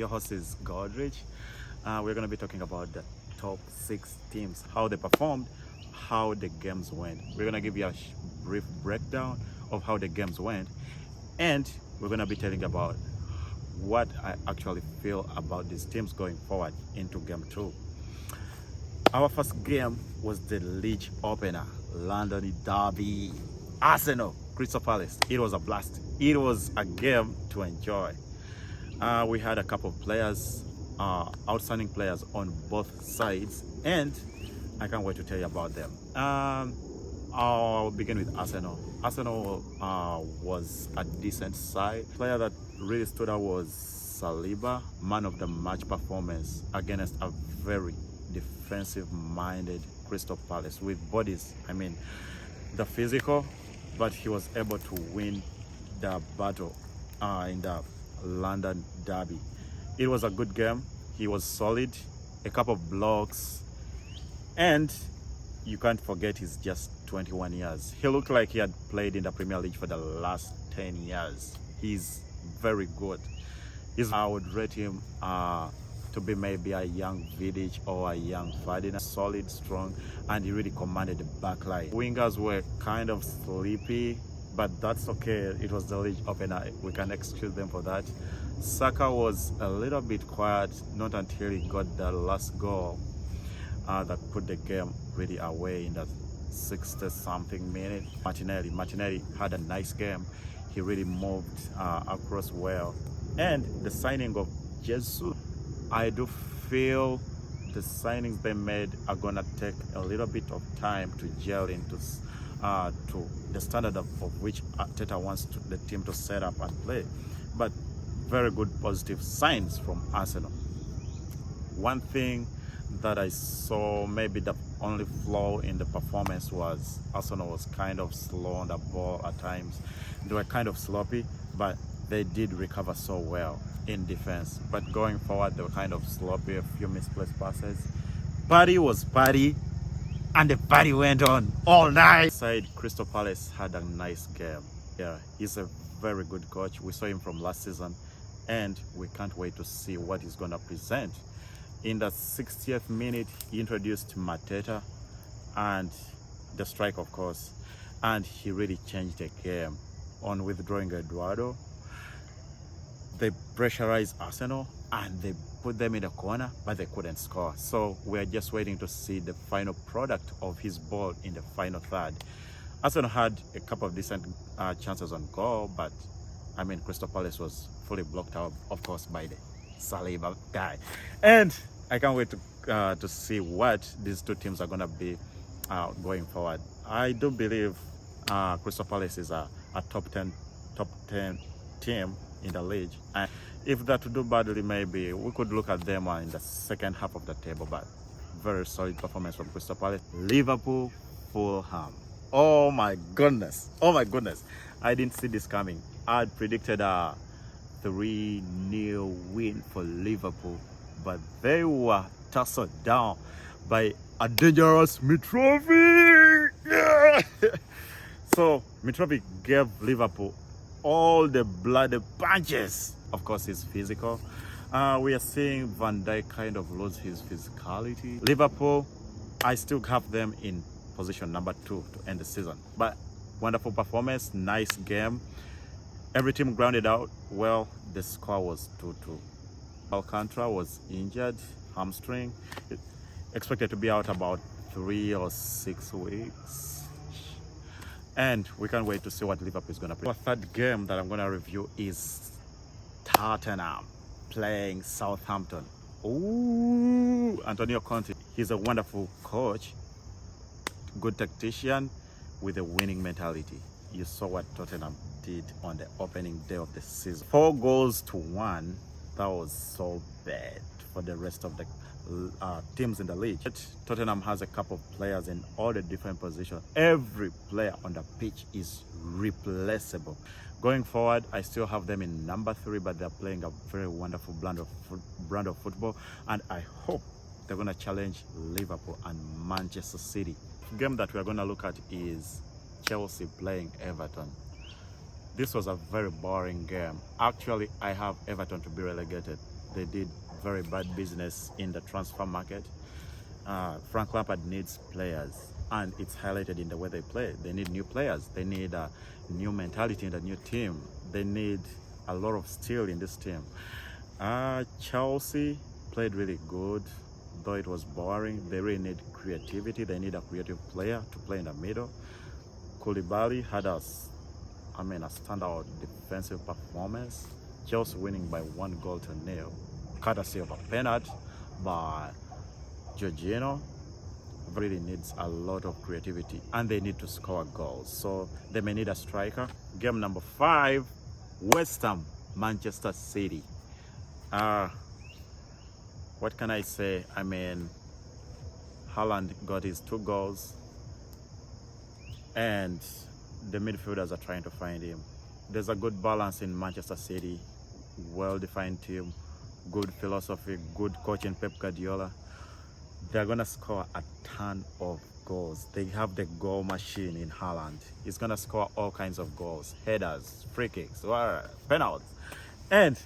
Your host is Godrich. We're going to be talking about the top 6 teams, how they performed, how the games went. We're going to give you a brief breakdown of how the games went, and we're going to be telling about what I actually feel about these teams going forward into game 2. Our first game was the league opener, London Derby, Arsenal, Crystal Palace. It was a blast. It was a game to enjoy. We had a couple of players, outstanding players on both sides, and I can't wait to tell you about them. I'll begin with Arsenal. Arsenal was a decent side. Player that really stood out was Saliba, man of the match performance against a very defensive-minded Crystal Palace with bodies. I mean, the physical, but he was able to win the battle in the London Derby. It was a good game. He was solid, a couple of blocks, and you can't forget he's just 21 years. He looked like he had played in the Premier League for the last 10 years. He's very good. I would rate him to be maybe a young Vidic or a young Ferdinand. Solid, strong, and he really commanded the back line. Wingers were kind of sleepy, but that's okay. It was the league opener. We can excuse them for that. Saka was a little bit quiet, not until he got the last goal that put the game really away in the 60-something minute. Martinelli had a nice game. He really moved across well. And the signing of Jesus, I do feel the signings they made are gonna take a little bit of time to gel into to the standard of which Arteta wants the team to set up and play. But very good positive signs from Arsenal. One thing that I saw, maybe the only flaw in the performance, was Arsenal was kind of slow on the ball at times. They were kind of sloppy, but they did recover so well in defense. But going forward, they were kind of sloppy, a few misplaced passes. Party was party, and the party went on all night. Side Crystal Palace had a nice game. Yeah, he's a very good coach. We saw him from last season, and we can't wait to see what he's going to present. In the 60th minute, he introduced Mateta and the strike, of course, and he really changed the game. On withdrawing Eduardo, they pressurized Arsenal and they put them in the corner, but they couldn't score. So we're just waiting to see the final product of his ball in the final third. Arsenal had a couple of decent chances on goal, but I mean, Crystal Palace was fully blocked out, of course, by the Saliba guy. And I can't wait to see what these two teams are going to be going forward. I do believe Crystal Palace is a top 10 team in the league. And if that would do badly, maybe we could look at them in the second half of the table. But very solid performance from Crystal Palace. Liverpool, Fulham. Oh my goodness. I didn't see this coming. I predicted a 3-0 win for Liverpool, but they were tussled down by a dangerous Mitrovic. Yeah. So Mitrovic gave Liverpool all the bloody punches. Of course, he's physical. We are seeing Van Dijk kind of lose his physicality. Liverpool, I still have them in position number 2 to end the season. But wonderful performance, nice game. Every team grounded out well. The score was 2-2. Alcantara was injured, hamstring. Expected to be out about 3 or 6 weeks. And we can't wait to see what Liverpool is going to play. The third game that I'm going to review is Tottenham playing Southampton. Ooh, Antonio Conte. He's a wonderful coach, good tactician with a winning mentality. You saw what Tottenham did on the opening day of the season. 4-1. That was so bad for the rest of the teams in the league. Tottenham has a couple of players in all the different positions. Every player on the pitch is replaceable. Going forward, I still have them in number 3, but they're playing a very wonderful brand of football, and I hope they're going to challenge Liverpool and Manchester City. The game that we're going to look at is Chelsea playing Everton. This was a very boring game. Actually, I have Everton to be relegated. they did very bad business in the transfer market. Frank Lampard needs players, and it's highlighted in the way they play. They need new players. They need a new mentality in the new team. They need a lot of steel in this team. Chelsea played really good, though it was boring. They really need creativity. They need a creative player to play in the middle. Koulibaly had a standout defensive performance. Chelsea winning by 1-0, courtesy of a penalty by Jorginho. Really needs a lot of creativity, and they need to score goals, so they may need a striker. Game number 5, West Ham, Manchester City. What can I say? Haaland got his 2 goals, and the midfielders are trying to find him. There's a good balance in Manchester City, well-defined team, good philosophy, good coach in Pep Guardiola. They're going to score a ton of goals. They have the goal machine in Haaland. He's going to score all kinds of goals, headers, free kicks, penalties. And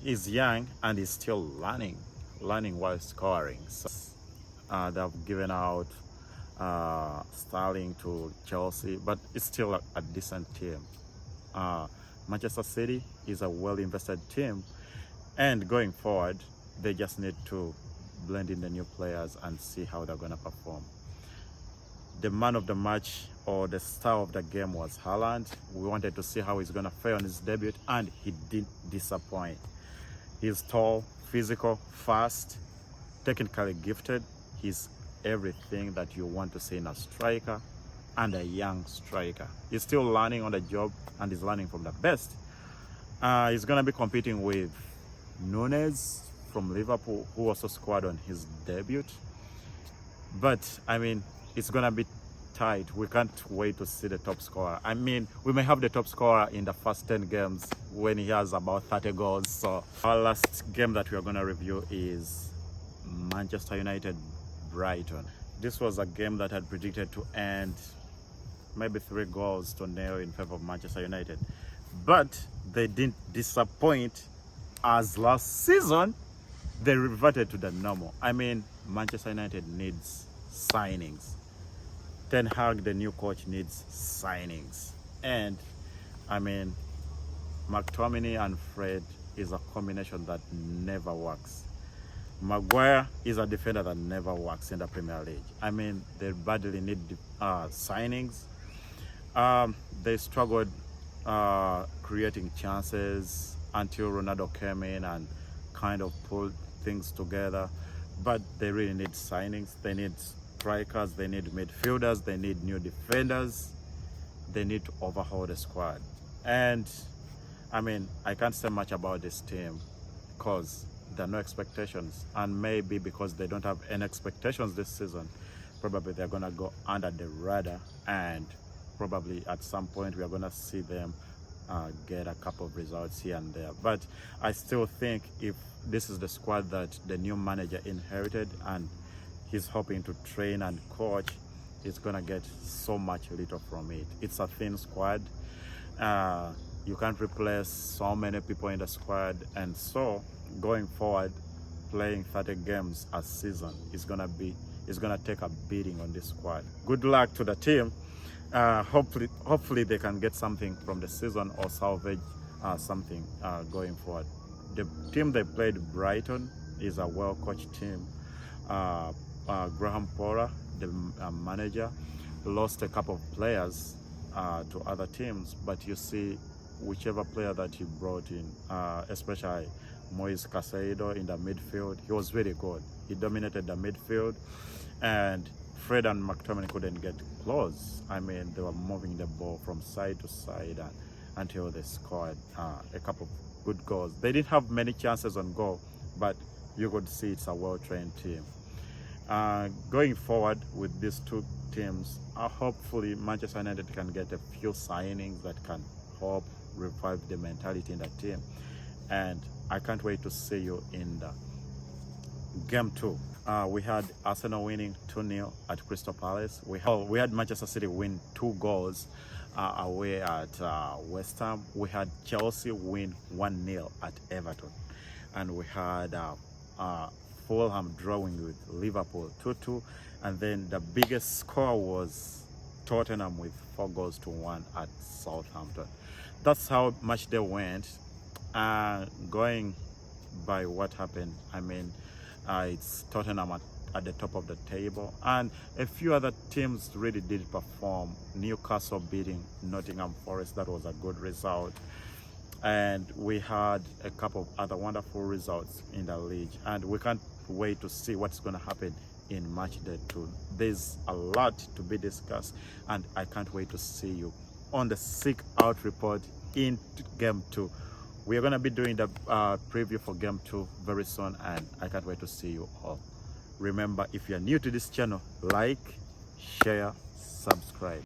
he's young and he's still learning while scoring. So, they've given out Sterling to Chelsea, but it's still a decent team. Manchester City is a well-invested team, and going forward, they just need to blend in the new players and see how they're going to perform. The man of the match, or the star of the game, was Haaland. We wanted to see how he's going to fare on his debut, and he didn't disappoint. He's tall, physical, fast, technically gifted. He's everything that you want to see in a striker, and a young striker. He's still learning on the job, and he's learning from the best. He's going to be competing with Nunes from Liverpool, who also scored on his debut. But it's gonna be tight. We can't wait to see the top scorer. We may have the top scorer in the first 10 games when he has about 30 goals. So our last game that we are going to review is Manchester United Brighton. This was a game that had predicted to end maybe 3-0 in favor of Manchester United, but they didn't disappoint, as last season they reverted to the normal. Manchester United needs signings. Ten Hag, the new coach, needs signings. And McTominay and Fred is a combination that never works. Maguire is a defender that never works in the Premier League. They badly need signings. They struggled creating chances until Ronaldo came in and kind of pulled things together. But they really need signings. They need strikers, they need midfielders, they need new defenders. They need to overhaul the squad. And I can't say much about this team because there are no expectations, and maybe because they don't have any expectations this season, probably they're gonna go under the radar, and probably at some point we are gonna see them get a couple of results here and there. But I still think if this is the squad that the new manager inherited and he's hoping to train and coach, he's gonna get so much little from it. It's a thin squad. You can't replace so many people in the squad, and so going forward, playing 30 games a season is gonna take a beating on this squad. Good luck to the team. Hopefully they can get something from the season or salvage something going forward. The team they played, Brighton, is a well-coached team. Graham Potter, the manager, lost a couple of players to other teams, but you see, whichever player that he brought in, especially Moise Caicedo in the midfield, he was really good. He dominated the midfield, and Fred and McTominay couldn't get close. They were moving the ball from side to side until they scored a couple of good goals. They didn't have many chances on goal, but you could see it's a well-trained team. Going forward with these two teams, hopefully Manchester United can get a few signings that can help revive the mentality in the team. And I can't wait to see you in the game 2. We had Arsenal winning 2-0 at Crystal Palace. We had Manchester City win 2 goals away at West Ham. We had Chelsea win 1-0 at Everton. and we had Fulham drawing with Liverpool 2-2, and then the biggest score was Tottenham with 4-1 at Southampton. That's how much they went. Going by what happened, I mean, it's Tottenham at the top of the table, and a few other teams really did perform. Newcastle beating Nottingham Forest, that was a good result, and we had a couple of other wonderful results in the league, and we can't wait to see what's going to happen in match day 2. There's a lot to be discussed, and I can't wait to see you on the Seek Out report in game 2. We are going to be doing the preview for game 2 very soon, and I can't wait to see you all. Remember, if you're new to this channel, like, share, subscribe.